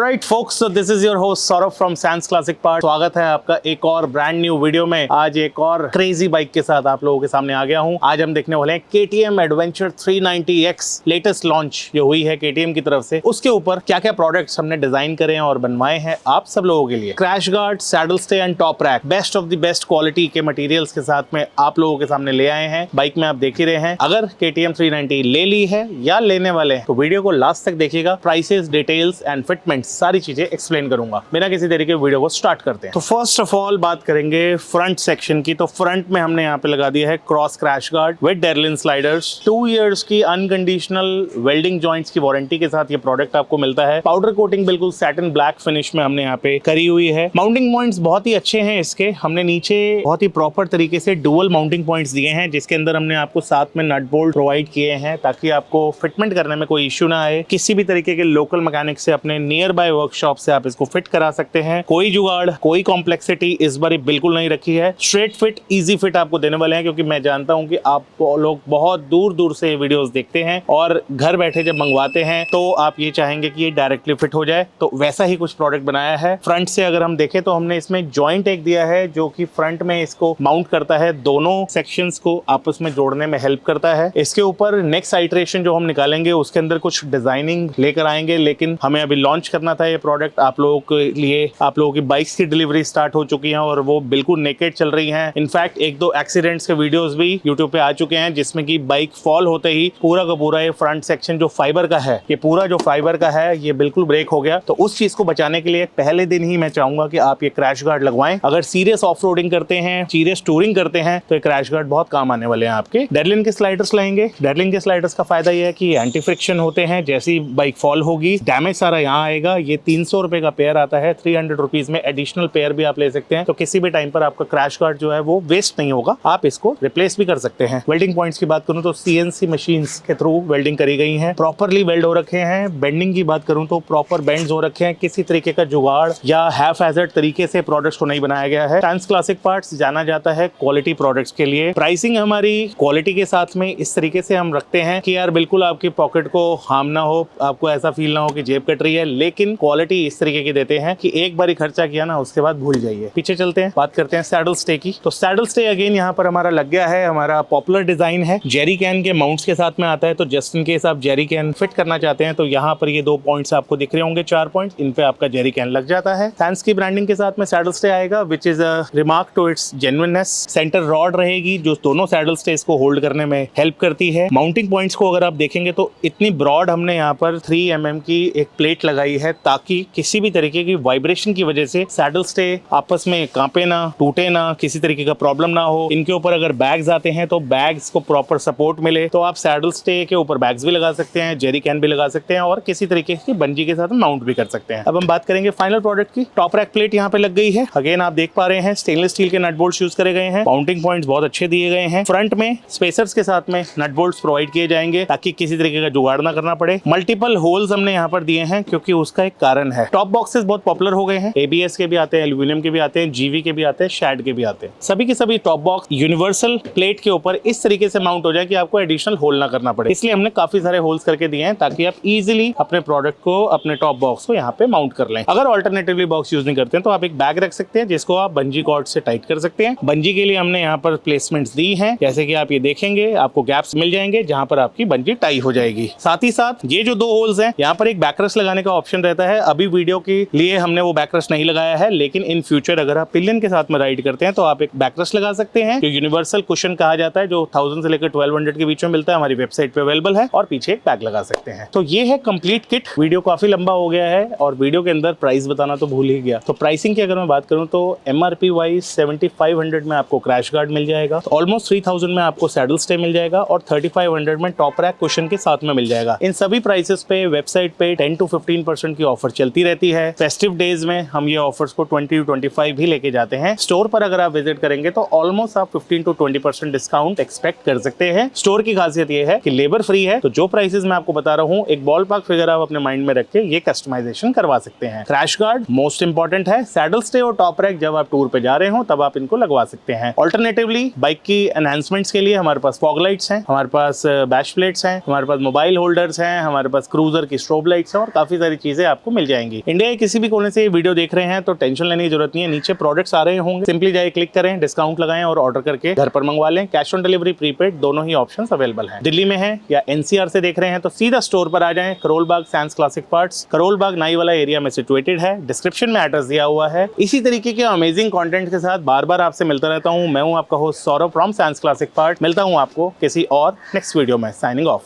Alright folks, so this is your host Saurabh from Sans Classic Parts। स्वागत है आपका एक और ब्रांड न्यू वीडियो में। आज एक और क्रेजी बाइक के साथ आप लोगों के सामने आ गया हूं। आज हम देखने वाले हैं KTM Adventure 390X latest launch जो हुई है KTM की तरफ से, उसके ऊपर क्या क्या प्रोडक्ट्स हमने डिजाइन करे हैं और बनवाए हैं आप सब लोगों के लिए। Crash guard, saddle stay and top rack, best of the best quality के मटेरियल्स के साथ में आप लोगों के सामने ले आए हैं। बाइक में आप देख ही रहे हैं। अगर KTM 390 ले ली है या लेने वाले हैं तो वीडियो को लास्ट तक देखिएगा। प्राइसेस, डिटेल्स एंड फिटमेंट सारी चीजें एक्सप्लेन करूंगा। बिना किसी तरीके वीडियो को स्टार्ट करते हैं। तो फर्स्ट ऑफ ऑल बात करेंगे फ्रंट सेक्शन की। तो फ्रंट में हमने यहाँ पे लगा दिया है cross crash guard with Delrin sliders. 2 years की अनकंडीशनल वेल्डिंग जॉइंट्स की वारंटी के साथ ये प्रोडक्ट आपको मिलता है। पाउडर कोटिंग बिल्कुल सैटिन ब्लैक फिनिश में हमने यहाँ पे करी हुई है। माउंटिंग पॉइंट्स बहुत ही अच्छे हैं इसके। हमने नीचे बहुत ही प्रॉपर तरीके से डुअल माउंटिंग पॉइंट्स दिए हैं, जिसके अंदर हमने आपको साथ में नट बोल्ट प्रोवाइड किए हैं ताकि आपको फिटमेंट करने में कोई इश्यू ना आए। किसी भी तरीके के लोकल मैकेनिक से अपने नियर बाय वर्कशॉप से आप इसको फिट करा सकते हैं। कोई जुगाड़, कोई कॉम्प्लेक्सिटी इस बार बिल्कुल नहीं रखी है। स्ट्रेट फिट, इजी फिट आपको देने वाले हैं, क्योंकि मैं जानता हूं कि आप लोग बहुत दूर दूर से वीडियोस देखते हैं और घर बैठे जब मंगवाते हैं तो आप ये चाहेंगे कि ये डायरेक्टली फिट हो जाए। तो वैसा ही कुछ प्रोडक्ट बनाया है। फ्रंट से अगर हम देखें तो हमने इसमें जॉइंट एक दिया है जो कि फ्रंट में इसको माउंट करता है, दोनों सेक्शंस को आपस में जोड़ने में हेल्प करता है। इसके ऊपर नेक्स्ट आइटरेशन जो हम निकालेंगे उसके अंदर कुछ डिजाइनिंग लेकर आएंगे, लेकिन हमें अभी लॉन्च करना था ये प्रोडक्ट आप लोगों के लिए। आप लोगों की बाइक्स की डिलीवरी स्टार्ट हो चुकी है और वो बिल्कुल नेकेड चल रही हैं। इनफैक्ट 1-2 एक्सीडेंट्स के वीडियोस भी यूट्यूब पे आ चुके हैं, जिसमें कि बाइक फॉल होते ही पूरा का पूरा ये फ्रंट सेक्शन जो फाइबर का है, ये पूरा जो फाइबर का है ये बिल्कुल ब्रेक हो गया। तो उस चीज को बचाने के लिए पहले दिन ही मैं चाहूंगा कि आप ये क्रैश गार्ड लगवाएं। अगर सीरियस ऑफ रोडिंग करते हैं, सीरियस टूरिंग करते हैं तो ये क्रैश गार्ड बहुत काम आने वाले हैं आपके। डेर्लिन के स्लाइडर्स लाएंगे। डेर्लिन के स्लाइडर्स का फायदा ये है कि एंटी फ्रिक्शन होते हैं। जैसी बाइक फॉल होगी डैमेज सारा यहाँ आएगा। ये 300 रुपए का पेयर आता है। 300 रुपीज में एडिशनल पेयर भी आप ले सकते हैं। तो किसी भी टाइम पर आपका क्रैश गार्ड जो है वो वेस्ट नहीं होगा, आप इसको रिप्लेस भी कर सकते हैं। वेल्डिंग पॉइंट्स की बात करूं तो CNC मशीन्स के थ्रू वेल्डिंग करी गई है, प्रॉपरली वेल्ड हो रखे हैं। बेंडिंग की बात करूं तो प्रॉपर बेंड्स हो रखे हैं। किसी तरीके का जुगाड़ या हैफ हैजर्ड तरीके से प्रोडक्ट्स को नहीं बनाया गया है। सांस क्लासिक पार्ट्स जाना जाता है क्वालिटी प्रोडक्ट्स के लिए। प्राइसिंग हमारी क्वालिटी के साथ में इस तरीके से हम रखते हैं कि यार बिल्कुल आपकी पॉकेट को हार्म ना हो, आपको ऐसा फील ना हो कि जेब कट रही है, लेकिन क्वालिटी इस तरीके की देते हैं कि एक बार खर्चा किया ना उसके बाद भूल जाइए। पीछे चलते हैं, बात करते हैं सैडल स्टे की। तो सैडल स्टे अगेन यहाँ पर हमारा लग गया है। हमारा पॉपुलर डिजाइन है, जेरी कैन के माउंट्स के साथ में आता है। तो जस्ट इन केस आप जेरी कैन फिट करना चाहते हैं तो यहाँ पर ये 2 पॉइंट्स आपको दिख रहे होंगे, 4 पॉइंट्स, इन पे आपका जेरी कैन लग जाता है। सांस की ब्रांडिंग के साथ में सैडल स्टे आएगा, which is a remark to its genuineness. Centre rod रहेगी जो दोनों सैडल स्टेज को होल्ड करने में हेल्प करती है। माउंटिंग पॉइंट्स को अगर आप देखेंगे तो इतनी ब्रॉड हमने यहाँ पर 3 mm की एक प्लेट लगाई है, ताकि किसी भी तरीके की वाइब्रेशन की वजह से सैडल स्टे आपस में कांपे ना, टूटे ना, किसी तरीके का प्रॉब्लम ना हो। इनके ऊपर अगर बैग्स आते हैं तो बैग्स को प्रॉपर सपोर्ट मिले, तो आप सैडल स्टे के ऊपर बैग्स भी लगा सकते हैं, जेरी कैन भी लगा सकते हैं और किसी तरीके की बंजी के साथ माउंट भी कर सकते हैं। अब हम बात करेंगे फाइनल प्रोडक्ट की। टॉप रैक प्लेट यहाँ पे लग गई है। अगेन आप देख पा रहे हैं स्टेनलेस स्टील के नट बोल्ट्स यूज करे गए हैं। माउंटिंग पॉइंट्स बहुत अच्छे दिए गए हैं। फ्रंट में स्पेसर्स के साथ में नट बोल्ट्स प्रोवाइड किए जाएंगे ताकि किसी तरीके का जुगाड़ ना करना पड़े। मल्टीपल होल्स हमने यहाँ पर दिए हैं क्योंकि उसका एक कारण है। टॉप बॉक्सेस बहुत पॉपुलर हो गए हैं। ABS के भी आते हैं, एल्यूमिनियम के भी आते हैं, GV के भी आते हैं, शैड के भी आते हैं। सभी के सभी टॉप बॉक्स यूनिवर्सल प्लेट के ऊपर इस तरीके से माउंट हो जाए कि आपको एडिशनल होल ना करना पड़े। इसलिए हमने काफी सारे होल्स करके दिए हैं ताकि आप इजीली अपने प्रोडक्ट को, अपने टॉप बॉक्स को यहाँ पे माउंट कर लें। अगर ऑल्टरनेटिवली बॉक्स यूज नहीं करते हैं तो आप एक बैग रख सकते हैं जिसको आप बंजी कॉर्ड से टाइट कर सकते हैं। बंजी के लिए हमने यहाँ पर प्लेसमेंट्स दी हैं, जैसे कि आप ये देखेंगे आपको गैप्स मिल जाएंगे जहां पर आपकी बंजी टाई हो जाएगी। साथ ही साथ ये जो 2 होल्स हैं यहाँ पर एक बैकरेस्ट लगाने का ऑप्शन रहता है। अभी वीडियो के लिए हमने वो बैकरेस्ट नहीं लगाया है, लेकिन इन फ्यूचर अगर आप पिलियन के साथ में राइड करते हैं तो आप एक बैकरेस्ट लगा सकते हैं, जो यूनिवर्सल कुशन कहा जाता है, जो 1000 से लेकर 1200 के बीच में मिलता है। हमारी वेबसाइट पे अवेलेबल है और पीछे एक बैग लगा सकते हैं। तो ये है कंप्लीट किट। वीडियो काफी लंबा हो गया है और वीडियो के अंदर प्राइस बताना तो भूल ही गया। तो प्राइसिंग की अगर मैं बात करूं तो MRP वाइज 7500 में आपको क्रैश गार्ड मिल जाएगा, ऑलमोस्ट 3000 में आपको सैडल स्टे मिल जाएगा और 3500 में टॉप रैक कुशन के साथ में मिल जाएगा। इन सभी प्राइसेस पे वेबसाइट पे 10 to 15% की ऑफर चलती रहती है। फेस्टिव डेज में हम ये ऑफर्स को 20 to 25 भी लेके जाते हैं। स्टोर पर अगर आप विजिट करेंगे तो ऑलमोस्ट आप 15 to 20% डिस्काउंट एक्सपेक्ट कर सकते हैं। स्टोर की खासियत ये है कि लेबर फ्री है, तो जो प्राइसेस मैं आपको बता रहा हूँ एक बॉल पार्क फिगर आप अपने माइंड में रख के ये कस्टमाइजेशन करवा सकते हैं। क्रैश गार्ड मोस्ट इंपॉर्टेंट है। सैडल स्टे और टॉप रैक जब आप टूर पे जा रहे हो तब आप इनको लगवा सकते हैं। ऑल्टरनेटिवली बाइक की एनहांसमेंट्स के लिए हमारे पास फॉग लाइट्स हैं, हमारे पास बैश प्लेट्स हैं, हमारे पास मोबाइल होल्डर्स हैं, हमारे पास क्रूजर की स्ट्रोब लाइट्स हैं और काफी सारी चीजें आपको मिल जाएंगी। इंडिया के किसी भी कोने से ये वीडियो देख रहे हैं तो टेंशन लेने की जरूरत नहीं है, नीचे प्रोडक्ट्स आ रहे होंगे, सिंपली जाए क्लिक करें, डिस्काउंट लगाएं और ऑर्डर करके घर पर मंगवा लें। कैश ऑन डिलीवरी, प्रीपेड दोनों ही ऑप्शंस अवेलेबल हैं। दिल्ली में है या एनसीआर से देख रहे हैं तो सीधा स्टोर पर आ जाएं। Karol Bagh sense classic parts, Karol Bagh नाई वाला एरिया में सिचुएटेड है। डिस्क्रिप्शन में एड्रेस दिया हुआ है। इसी तरीके के अमेजिंग कंटेंट के साथ बार बार आपसे मिलता रहता हूं। मैं हूं आपका host Saurabh from sans classic part. मिलता हूं आपको किसी और नेक्स्ट वीडियो में। Signing of.